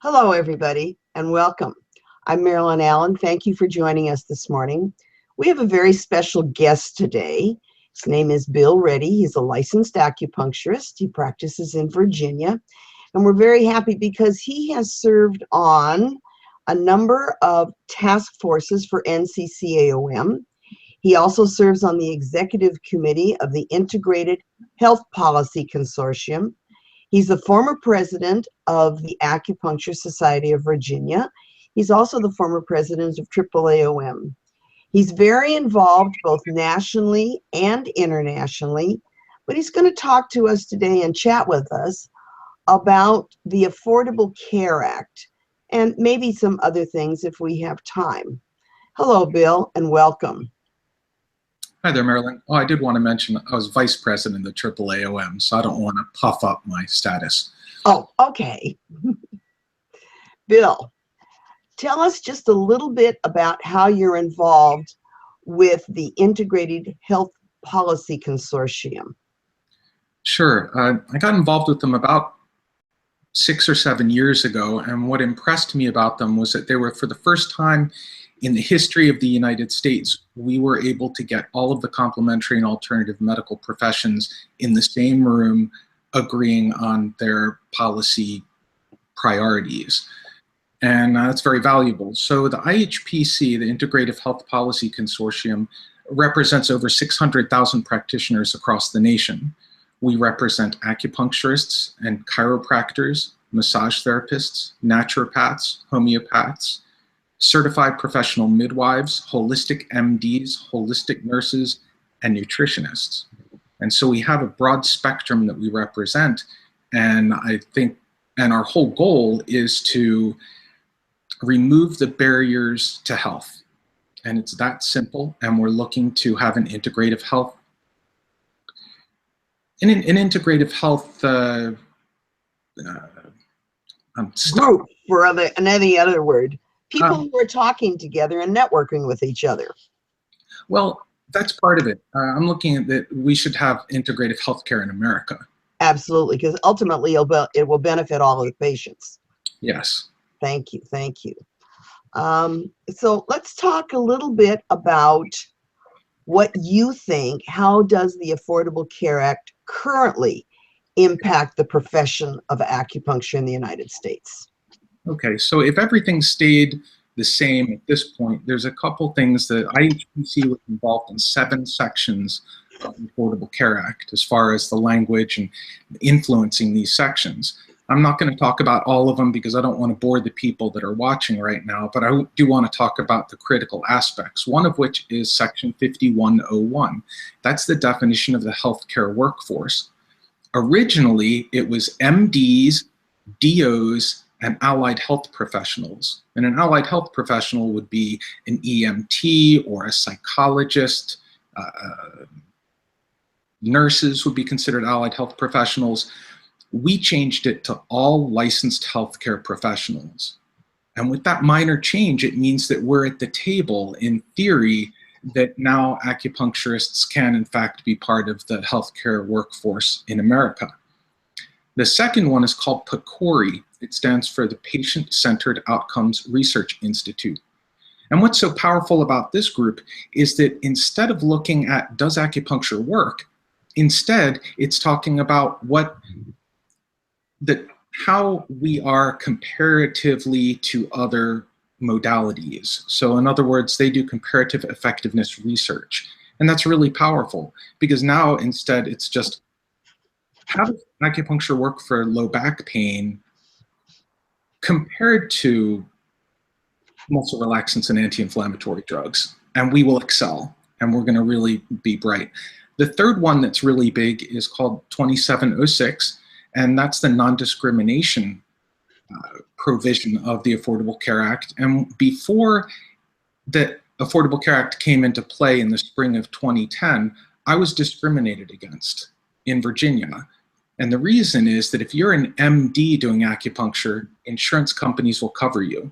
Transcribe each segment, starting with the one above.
Hello, everybody, and welcome. I'm Marilyn Allen. Thank you for joining us this morning. We have a very special guest today. His name is Bill Reddy. He's a licensed acupuncturist. He practices in Virginia, and we're very happy because he has served on a number of task forces for NCCAOM. He also serves on the executive committee of the Integrated Health Policy Consortium. He's the former president of the Acupuncture Society of Virginia. He's also the former president of AAOM. He's very involved both nationally and internationally, but he's going to talk to us today and chat with us about the Affordable Care Act and maybe some other things if we have time. Hello, Bill, and welcome. Hi there, Marilyn. Oh, I did want to mention I was vice president of AAOM, so I don't want to puff up my status. Oh, okay. Bill, tell us just a little bit about how you're involved with the Integrated Health Policy Consortium. Sure. I got involved with them about 6 or 7 years ago, and what impressed me about them was that they were, for the first time in the history of the United States, we were able to get all of the complementary and alternative medical professions in the same room agreeing on their policy priorities. And that's very valuable. So the IHPC, the Integrative Health Policy Consortium, represents over 600,000 practitioners across the nation. We represent acupuncturists and chiropractors, massage therapists, naturopaths, homeopaths, certified professional midwives, holistic MDs, holistic nurses, and nutritionists. And so we have a broad spectrum that we represent, and I think, and our whole goal is to remove the barriers to health. And it's that simple, and we're looking to have an integrative health, an integrative health group, for any other word. People who are talking together and networking with each other. Well, that's part of it. I'm looking at that we should have integrative healthcare in America. Absolutely, because ultimately it will benefit all of the patients. Yes. Thank you, thank you. So let's talk a little bit about what you think. How does the Affordable Care Act currently impact the profession of acupuncture in the United States? Okay, so if everything stayed the same at this point, there's a couple things that IHPC was involved in 7 sections of the Affordable Care Act as far as the language and influencing these sections. I'm not going to talk about all of them because I don't want to bore the people that are watching right now, but I do want to talk about the critical aspects, one of which is Section 5101. That's the definition of the healthcare workforce. Originally, it was MDs, DOs, and allied health professionals. And an allied health professional would be an EMT or a psychologist. Nurses would be considered allied health professionals. We changed it to all licensed healthcare professionals. And with that minor change, it means that we're at the table in theory that now acupuncturists can in fact be part of the healthcare workforce in America. The second one is called PCORI. It stands for the Patient-Centered Outcomes Research Institute. And what's so powerful about this group is that instead of looking at does acupuncture work, instead it's talking about how we are comparatively to other modalities. So in other words, they do comparative effectiveness research. And that's really powerful because now instead it's just, how does acupuncture work for low back pain compared to muscle relaxants and anti-inflammatory drugs? And we will excel, and we're going to really be bright. The third one that's really big is called 2706, and that's the non-discrimination provision of the Affordable Care Act. And before the Affordable Care Act came into play in the spring of 2010, I was discriminated against in Virginia. And the reason is that if you're an MD doing acupuncture, insurance companies will cover you.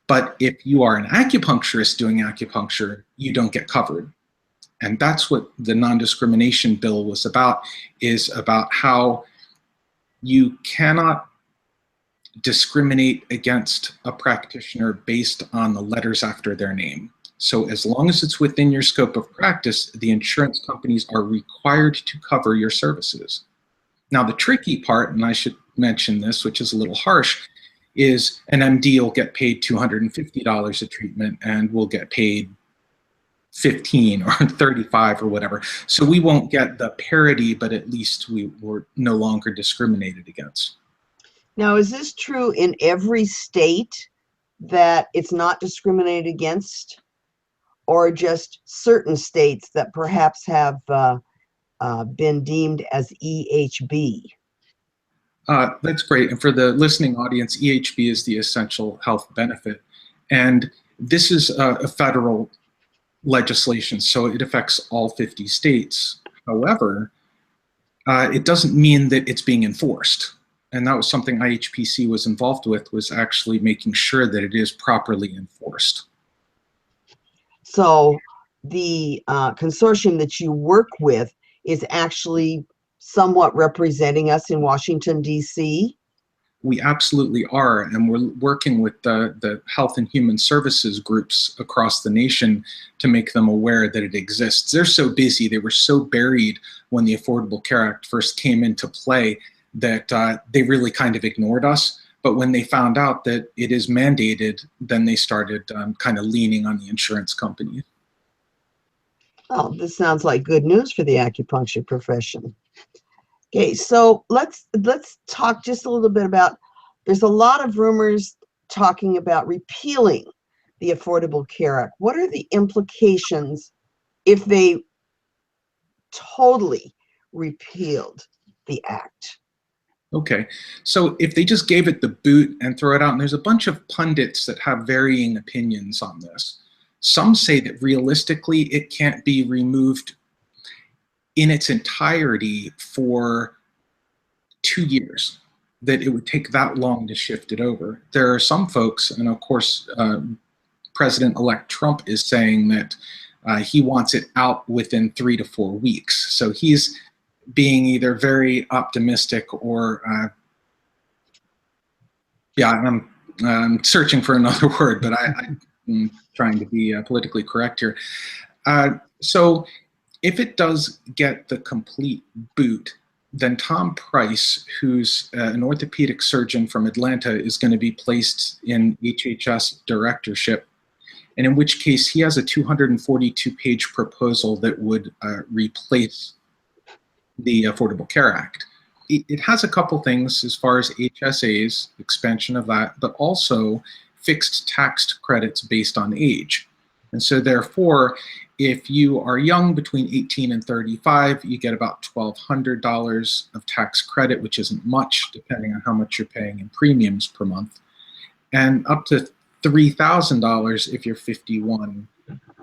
But if you are an acupuncturist doing acupuncture, you don't get covered. And that's what the non-discrimination bill was about, is about how you cannot discriminate against a practitioner based on the letters after their name. So as long as it's within your scope of practice, the insurance companies are required to cover your services. Now, the tricky part, and I should mention this, which is a little harsh, is an MD will get paid $250 a treatment and will get paid 15 or 35 or whatever. So we won't get the parity, but at least we were no longer discriminated against. Now, is this true in every state that it's not discriminated against, or just certain states that perhaps have been deemed as EHB? That's great. And for the listening audience, EHB is the essential health benefit. And this is a federal legislation, so it affects all 50 states. However, it doesn't mean that it's being enforced. And that was something IHPC was involved with, was actually making sure that it is properly enforced. So the consortium that you work with is actually somewhat representing us in Washington, D.C.? We absolutely are, and we're working with the health and human services groups across the nation to make them aware that it exists. They're so busy, they were so buried when the Affordable Care Act first came into play that they really kind of ignored us. But when they found out that it is mandated, then they started kind of leaning on the insurance company. Oh, this sounds like good news for the acupuncture profession. Okay, so let's talk just a little bit about, there's a lot of rumors talking about repealing the Affordable Care Act. What are the implications if they totally repealed the act? Okay, so if they just gave it the boot and throw it out, and there's a bunch of pundits that have varying opinions on this. Some say that realistically it can't be removed in its entirety for 2 years, that it would take that long to shift it over. There are some folks, and of course President-elect Trump is saying that he wants it out within 3 to 4 weeks. So he's being either very optimistic or, I'm searching for another word, but I'm trying to be politically correct here. So if it does get the complete boot, then Tom Price, who's an orthopedic surgeon from Atlanta, is going to be placed in HHS directorship, and in which case he has a 242-page proposal that would replace the Affordable Care Act. It has a couple things as far as HSAs, expansion of that, but also fixed tax credits based on age. And so therefore, if you are young, between 18 and 35, you get about $1,200 of tax credit, which isn't much, depending on how much you're paying in premiums per month, and up to $3,000 if you're 51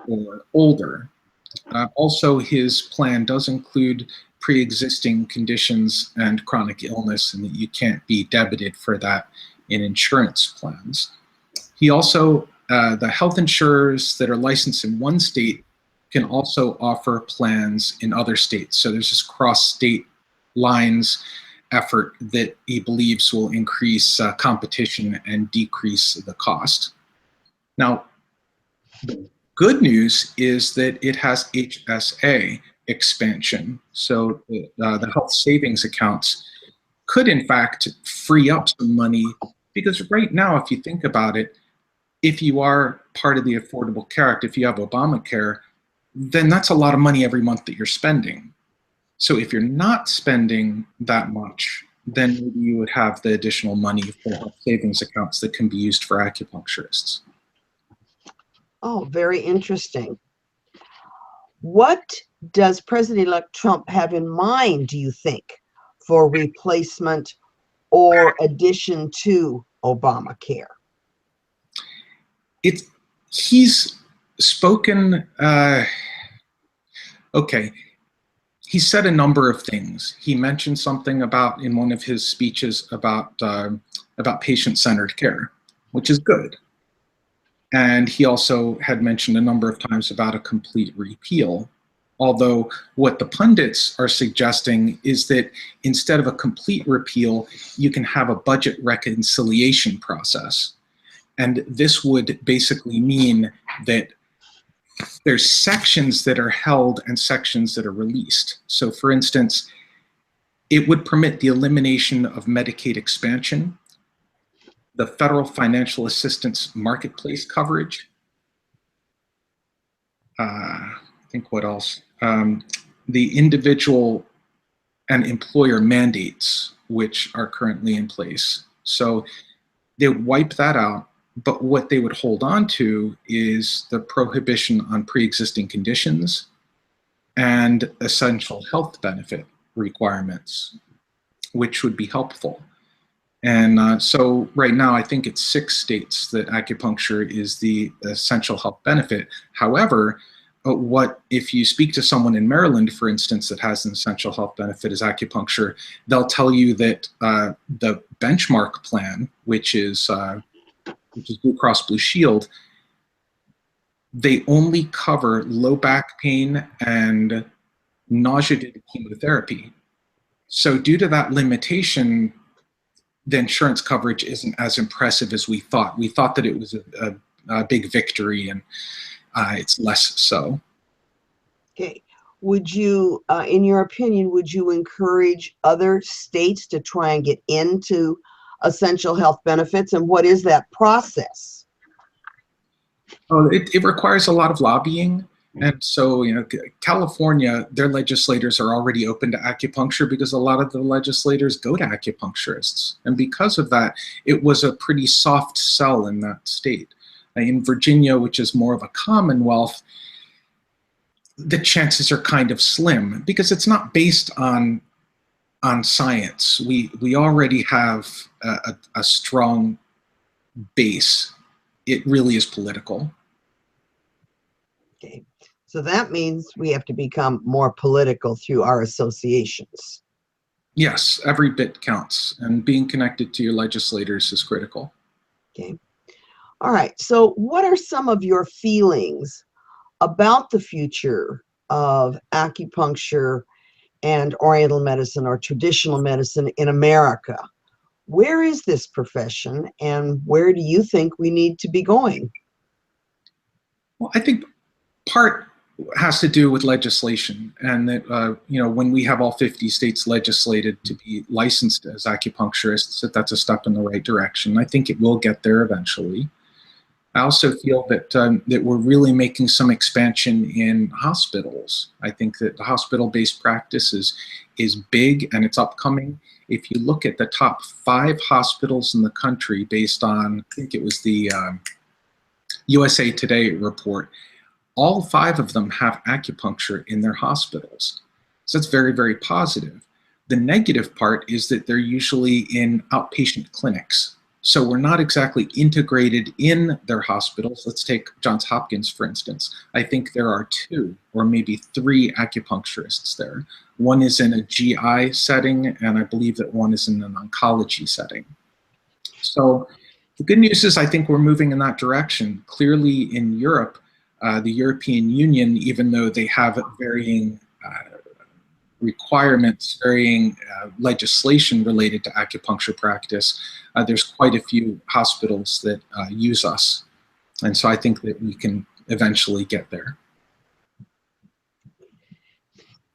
or older. Also, his plan does include pre-existing conditions and chronic illness, and that you can't be debited for that in insurance plans. He also, the health insurers that are licensed in one state can also offer plans in other states. So there's this cross-state lines effort that he believes will increase competition and decrease the cost. Now, the good news is that it has HSA expansion. So the health savings accounts could in fact free up some money, because right now, if you think about it, if you are part of the Affordable Care Act, if you have Obamacare, then that's a lot of money every month that you're spending. So if you're not spending that much, then maybe you would have the additional money for health savings accounts that can be used for acupuncturists. Oh, very interesting. What does President-elect Trump have in mind, do you think, for replacement or addition to Obamacare? He's spoken, okay, he said a number of things. He mentioned something about, in one of his speeches, about patient-centered care, which is good. And he also had mentioned a number of times about a complete repeal. Although what the pundits are suggesting is that instead of a complete repeal, you can have a budget reconciliation process. And this would basically mean that there's sections that are held and sections that are released. So for instance, it would permit the elimination of Medicaid expansion, the federal financial assistance marketplace coverage, I think what else? The individual and employer mandates, which are currently in place. So they would wipe that out, but what they would hold on to is the prohibition on pre-existing conditions and essential health benefit requirements, which would be helpful. And so right now, I think it's 6 states that acupuncture is the essential health benefit. However, what if you speak to someone in Maryland, for instance, that has an essential health benefit as acupuncture, they'll tell you that the benchmark plan, which is Blue Cross Blue Shield, they only cover low back pain and nausea due to chemotherapy. So due to that limitation, the insurance coverage isn't as impressive as we thought. We thought that it was a big victory, and it's less so. Okay. Would you, in your opinion, would you encourage other states to try and get into essential health benefits? And what is that process? Oh, it requires a lot of lobbying. And so, you know, California, their legislators are already open to acupuncture because a lot of the legislators go to acupuncturists. And because of that, it was a pretty soft sell in that state. In Virginia, which is more of a commonwealth, the chances are kind of slim because it's not based on science. We already have a strong base. It really is political. Okay. So that means we have to become more political through our associations. Yes, every bit counts, and being connected to your legislators is critical. Okay. All right. So what are some of your feelings about the future of acupuncture and oriental medicine or traditional medicine in America? Where is this profession, and where do you think we need to be going? Well, I think part has to do with legislation, and that you know, when we have all 50 states legislated to be licensed as acupuncturists, that's a step in the right direction. I think it will get there eventually. I also feel that that we're really making some expansion in hospitals. I think that the hospital-based practice is big and it's upcoming. If you look at the top 5 hospitals in the country based on, I think it was the USA Today report, all 5 of them have acupuncture in their hospitals. So that's very, very positive. The negative part is that they're usually in outpatient clinics. So we're not exactly integrated in their hospitals. Let's take Johns Hopkins, for instance. I think there are 2 or maybe 3 acupuncturists there. One is in a GI setting, and I believe that one is in an oncology setting. So the good news is I think we're moving in that direction. Clearly in Europe, the European Union, even though they have varying requirements, varying legislation related to acupuncture practice, there's quite a few hospitals that use us. And so I think that we can eventually get there.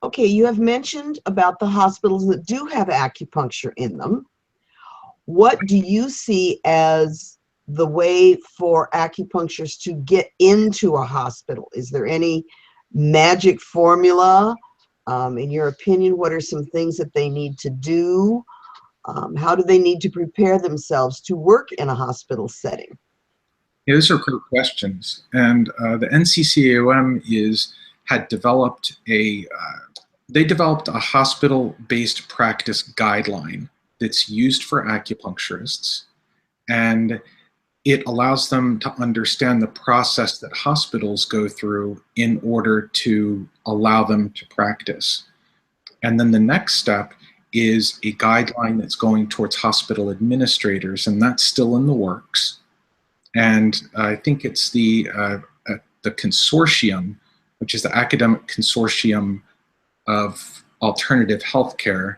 Okay, you have mentioned about the hospitals that do have acupuncture in them. What do you see as the way for acupuncturists to get into a hospital? Is there any magic formula? In your opinion, what are some things that they need to do? How do they need to prepare themselves to work in a hospital setting? Yeah, those are great questions. And the NCCAOM had developed they developed a hospital-based practice guideline that's used for acupuncturists, and it allows them to understand the process that hospitals go through in order to allow them to practice. And then the next step is a guideline that's going towards hospital administrators, and that's still in the works. And I think it's the Consortium which is the academic consortium of alternative healthcare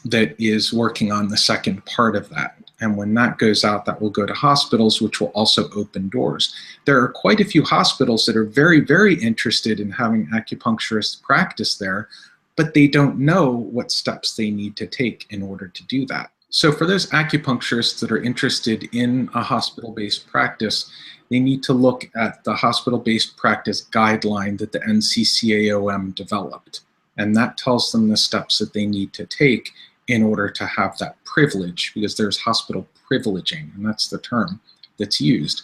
that is working on the second part of that. And when that goes out, that will go to hospitals, which will also open doors. There are quite a few hospitals that are very, very interested in having acupuncturists practice there, but they don't know what steps they need to take in order to do that. So for those acupuncturists that are interested in a hospital-based practice, they need to look at the hospital-based practice guideline that the NCCAOM developed. And that tells them the steps that they need to take in order to have that privilege, because there's hospital privileging, and that's the term that's used.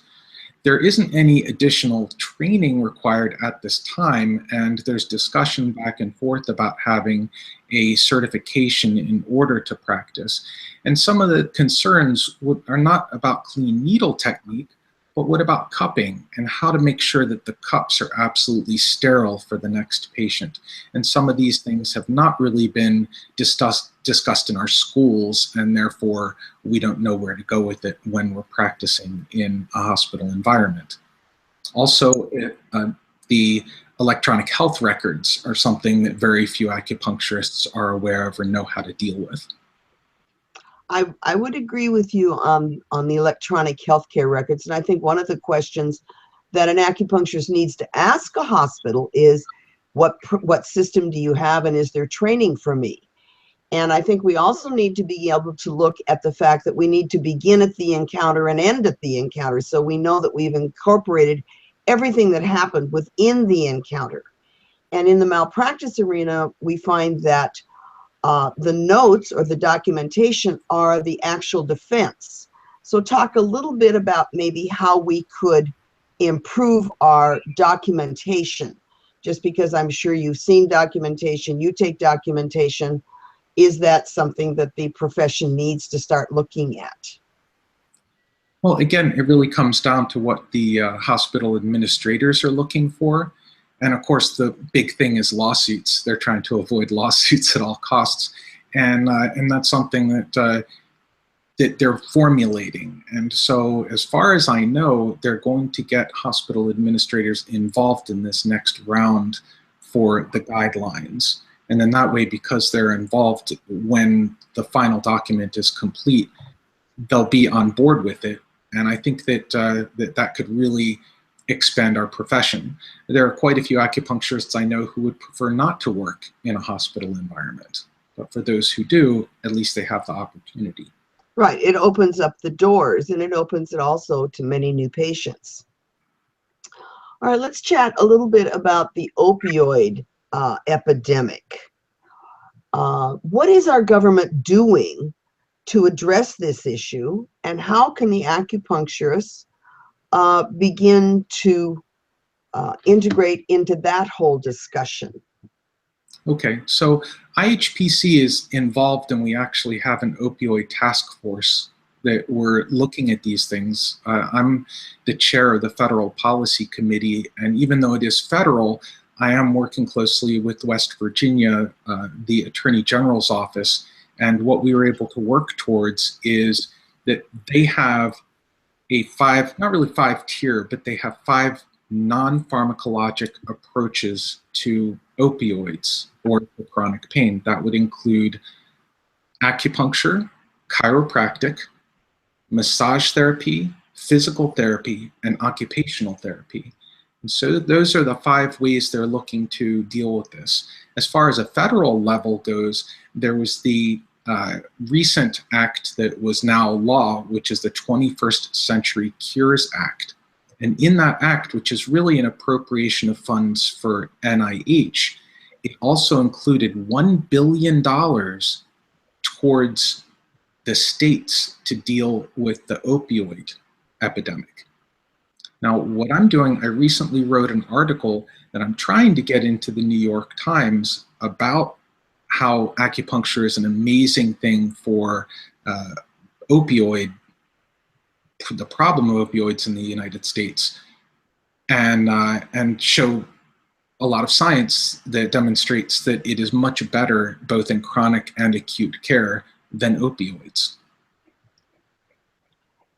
There isn't any additional training required at this time, and there's discussion back and forth about having a certification in order to practice. And some of the concerns are not about clean needle technique, but what about cupping and how to make sure that the cups are absolutely sterile for the next patient. And some of these things have not really been discussed in our schools, and therefore we don't know where to go with it when we're practicing in a hospital environment. Also, the electronic health records are something that very few acupuncturists are aware of or know how to deal with. I would agree with you on the electronic healthcare records. And I think one of the questions that an acupuncturist needs to ask a hospital is, what system do you have, and is there training for me? And I think we also need to be able to look at the fact that we need to begin at the encounter and end at the encounter, so we know that we've incorporated everything that happened within the encounter. And in the malpractice arena, we find that the notes or the documentation are the actual defense. So talk a little bit about maybe how we could improve our documentation, just because I'm sure you've seen documentation, you take documentation. Is that something that the profession needs to start looking at? Well, again, it really comes down to what the hospital administrators are looking for. And of course, the big thing is lawsuits. They're trying to avoid lawsuits at all costs. And that's something that they're formulating. And so as far as I know, they're going to get hospital administrators involved in this next round for the guidelines. And then that way, because they're involved when the final document is complete, they'll be on board with it. And I think that that could really expand our profession. There are quite a few acupuncturists I know who would prefer not to work in a hospital environment. But for those who do, at least they have the opportunity. Right, it opens up the doors, and it opens it also to many new patients. All right, let's chat a little bit about the opioid epidemic. What is our government doing to address this issue, and how can the acupuncturists begin to integrate into that whole discussion? Okay, so IHPC is involved, and we actually have an opioid task force that we're looking at these things. I'm the chair of the Federal Policy Committee, and even though it is federal, I am working closely with West Virginia, the Attorney General's office, and what we were able to work towards is that they have a not really five-tier, but they have 5 non-pharmacologic approaches to opioids or chronic pain. That would include acupuncture, chiropractic, massage therapy, physical therapy, and occupational therapy. And so those are the 5 ways they're looking to deal with this. As far as a federal level goes, there was the recent act that was now law, which is the 21st Century Cures Act. And in that act, which is really an appropriation of funds for NIH, it also included $1 billion towards the states to deal with the opioid epidemic. Now, what I'm doing, I recently wrote an article that I'm trying to get into the New York Times about how acupuncture is an amazing thing for the problem of opioids in the United States, and show a lot of science that demonstrates that it is much better both in chronic and acute care than opioids.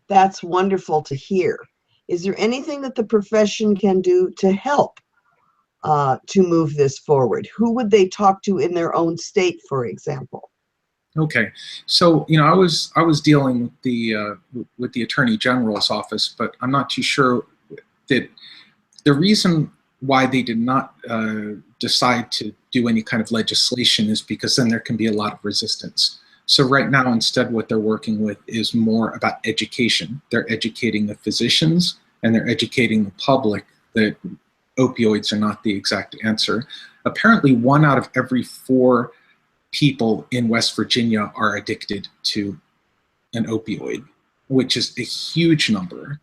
That's wonderful to hear. Is there anything that the profession can do to help to move this forward? Who would they talk to in their own state, for example? Okay, so I was dealing with the Attorney General's office, but I'm not too sure that the reason why they did not decide to do any kind of legislation is because then there can be a lot of resistance. So right now, instead, what they're working with is more about education. They're educating the physicians and they're educating the public that opioids are not the exact answer. Apparently, 1 out of every 4 people in West Virginia are addicted to an opioid, which is a huge number.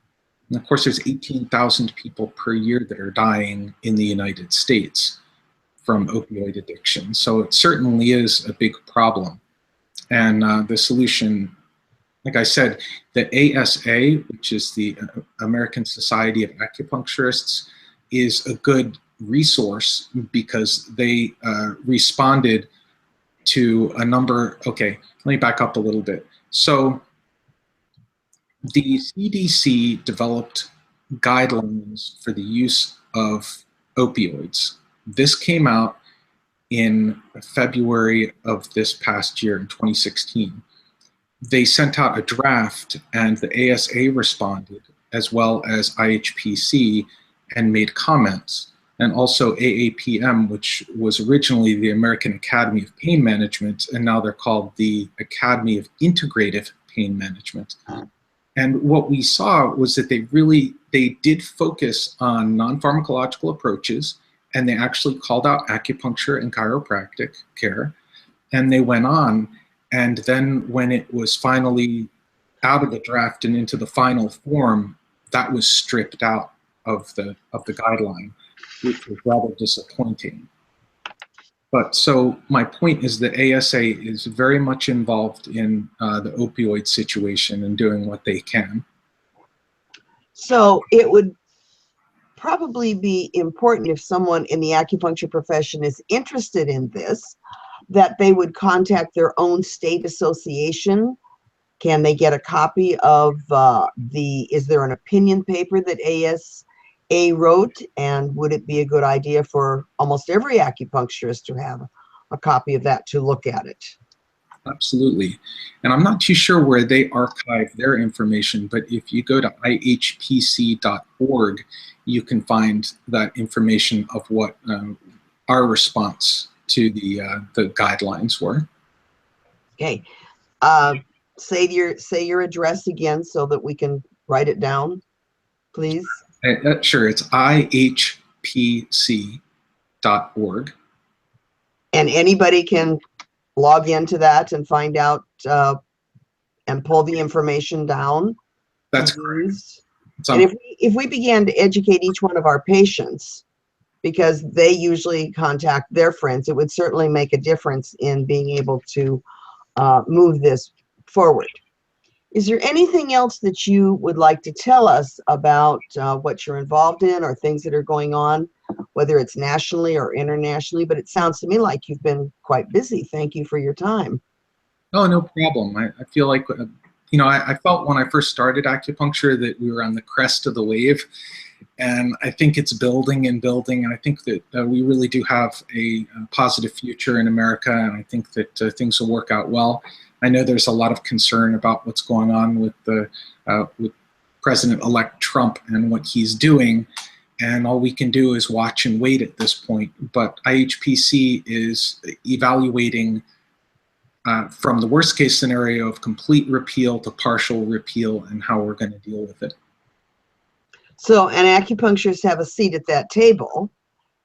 And of course, there's 18,000 people per year that are dying in the United States from opioid addiction. So it certainly is a big problem. And the solution, like I said, the ASA, which is the American Society of Acupuncturists, is a good resource because they responded to a number. Okay, let me back up a little bit. So the CDC developed guidelines for the use of opioids. This came out in February of this past year, in 2016. They sent out a draft and the ASA responded, as well as IHPC, and made comments. And also AAPM, which was originally the American Academy of Pain Management, and now they're called the Academy of Integrative Pain Management. And what we saw was that they did focus on non-pharmacological approaches, and they actually called out acupuncture and chiropractic care. And they went on, and then when it was finally out of the draft and into the final form, that was stripped out of the guideline, which was rather disappointing. But so my point is that ASA is very much involved in the opioid situation and doing what they can. So it would probably be important, if someone in the acupuncture profession is interested in this, that they would contact their own state association. Can they get a copy of is there an opinion paper that ASA wrote? And would it be a good idea for almost every acupuncturist to have a copy of that to look at it? Absolutely. And I'm not too sure where they archive their information, but if you go to ihpc.org, you can find that information of what our response to the guidelines were. Okay. Say your address again so that we can write it down, please. Sure, it's ihpc.org. And anybody can log into that and find out and pull the information down. That's correct. And if we began to educate each one of our patients, because they usually contact their friends, it would certainly make a difference in being able to move this forward. Is there anything else that you would like to tell us about what you're involved in or things that are going on, whether it's nationally or internationally? But it sounds to me like you've been quite busy. Thank you for your time. Oh, no problem. I feel like, I felt when I first started acupuncture that we were on the crest of the wave. And I think it's building and building. And I think that we really do have a positive future in America. And I think that things will work out well. I know there's a lot of concern about what's going on with with President-elect Trump and what he's doing. And all we can do is watch and wait at this point. But IHPC is evaluating from the worst case scenario of complete repeal to partial repeal and how we're going to deal with it. So, and acupuncturists have a seat at that table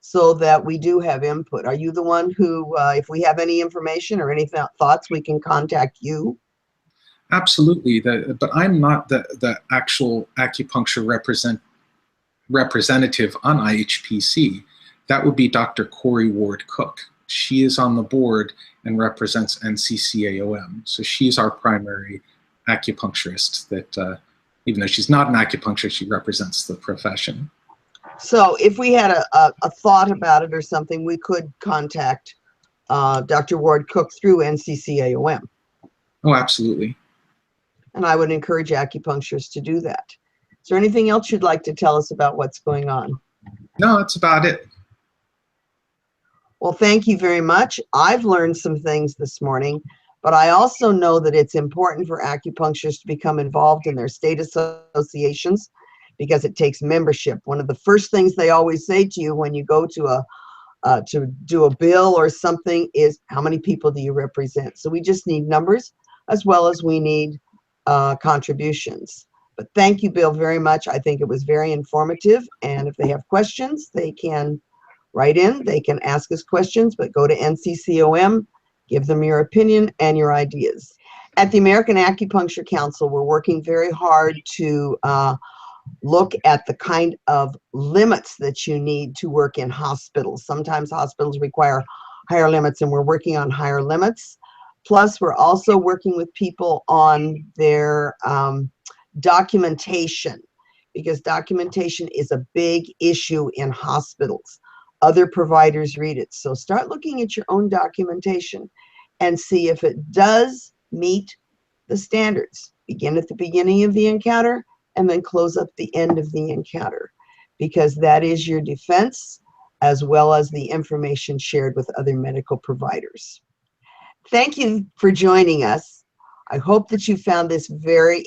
so that we do have input. Are you the one who, if we have any information or any thoughts, we can contact you? Absolutely, but I'm not the actual acupuncture representative on IHPC. That would be Dr. Corey Ward Cook. She is on the board and represents NCCAOM. So she's our primary acupuncturist that, even though she's not an acupuncturist, she represents the profession. So if we had a thought about it or something, we could contact Dr. Ward Cook through NCCAOM. Oh, absolutely. And I would encourage acupuncturists to do that. Is there anything else you'd like to tell us about what's going on? No, that's about it. Well, thank you very much. I've learned some things this morning, but I also know that it's important for acupuncturists to become involved in their state associations because it takes membership. One of the first things they always say to you when you go to do a bill or something is, how many people do you represent? So we just need numbers as well as we need contributions. But thank you, Bill, very much. I think it was very informative. And if they have questions, they can write in. They can ask us questions, but go to NCCOM, give them your opinion and your ideas. At the American Acupuncture Council, we're working very hard to look at the kind of limits that you need to work in hospitals. Sometimes hospitals require higher limits, and we're working on higher limits. Plus, we're also working with people on their documentation, because documentation is a big issue in hospitals. Other providers read it. So start looking at your own documentation and see if it does meet the standards. Begin at the beginning of the encounter and then close up the end of the encounter, because that is your defense as well as the information shared with other medical providers. Thank you for joining us. I hope that you found this very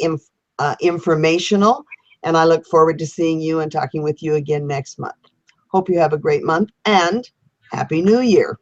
informational, and I look forward to seeing you and talking with you again next month. Hope you have a great month and Happy New Year.